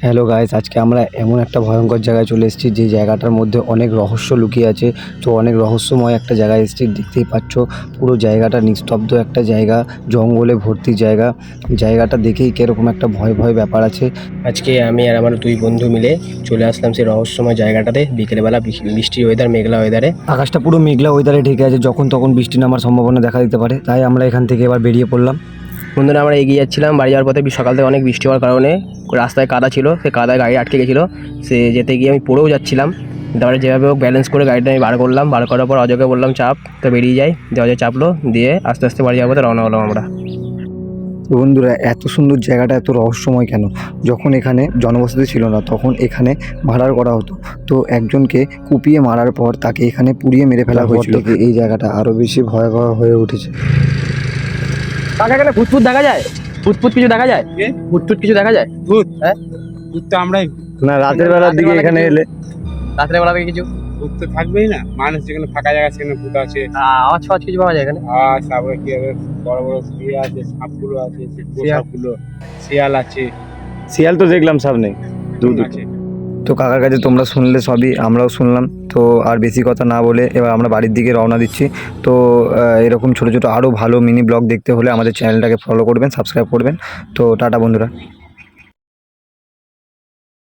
Hello guys, আজকে আমরা এমন একটা ভয়ঙ্কর জায়গায় চলে এসেছি যে জায়গাটার মধ্যে অনেক রহস্য লুকিয়ে আছে। তো অনেক রহস্যময় একটা জায়গায় এসেছি, দেখতেই পাচ্ছ পুরো জায়গাটা নিস্তব্ধ একটা জায়গা, জঙ্গলে ভর্তি জায়গা। জায়গাটা দেখেই কিরকম একটা ভয় ভয় ব্যাপার আছে। আজকে আমি আর আমার দুই বন্ধু মিলে চলে আসলাম সেই রহস্যময় জায়গাটাতে। বিকেলবেলা বৃষ্টি ওয়েদার, মেঘলা ওয়েদারে। আকাশটা পুরো মেঘলা ওয়েদারে ঢেকে আছে, যখন তখন বৃষ্টি নামার সম্ভাবনা দেখা দিতে পারে। তাই আমরা এখান থেকে এবার বেরিয়ে পড়লাম। বন্ধুরা, আমরা এগিয়ে যাচ্ছিলাম। বাড়ি যাওয়ার পথে সকাল থেকে অনেক বৃষ্টি হওয়ার কারণে রাস্তায় কাদা ছিল, সেই কাদায় গাড়ি আটকে গেছিলো। সে যেতে গিয়ে আমি পড়েও যাচ্ছিলাম। তারপরে যেভাবে হোক ব্যালেন্স করে গাড়িটা আমি বার করলাম। বার করার পর অজয়কে বললাম চাপ, তো বেরিয়ে যাই। অজয় চাপলো, দিয়ে আস্তে আস্তে বাড়ি যাওয়ার পথে রওনা হলাম আমরা। তো বন্ধুরা, এত সুন্দর জায়গাটা এত রহস্যময় কেন? যখন এখানে জনবসতি ছিল না তখন এখানে ভাড়া করা হতো। তো একজনকে কুপিয়ে মারার পর তাকে এখানে পুড়িয়ে মেরে ফেলা হয়েছিল। এই জায়গাটা আরো বেশি ভয়াবহ হয়ে উঠেছে। কাকা, এখানে ভূত দেখা যায়? ভূত কিছু দেখা যায়? ভূত কিছু দেখা যায়? ভূত? হ্যাঁ, ভূত তো আমরাই। না, রাতের বেলার দিকে এখানে এলে রাত্রে বেলা থেকে কিছু ভূত তো থাকবেই না, মানুষ যেখানে ফাঁকা জায়গা সেখানে ভূত আছে। আওয়াজ ফাওয়াজ কিছু পাওয়া যায় এখানে? আর তারপরে কি হবে, বড় বড় ইয়ে আছে, সাপগুলো আছে, সাপগুলো, শিয়াল আছে। শিয়াল তো দেখলাম সামনে আছে। তো কাকার কাছে তোমরা শুনলে সবই, আমরাও শুনলাম। তো আর বেশি কথা না বলে এবার আমরা বাড়ির দিকে রওনা দিচ্ছি। তো এরকম ছোটো ছোটো আরও ভালো মিনি ব্লগ দেখতে হলে আমাদের চ্যানেলটাকে ফলো করবেন, সাবস্ক্রাইব করবেন। তো টাটা বন্ধুরা।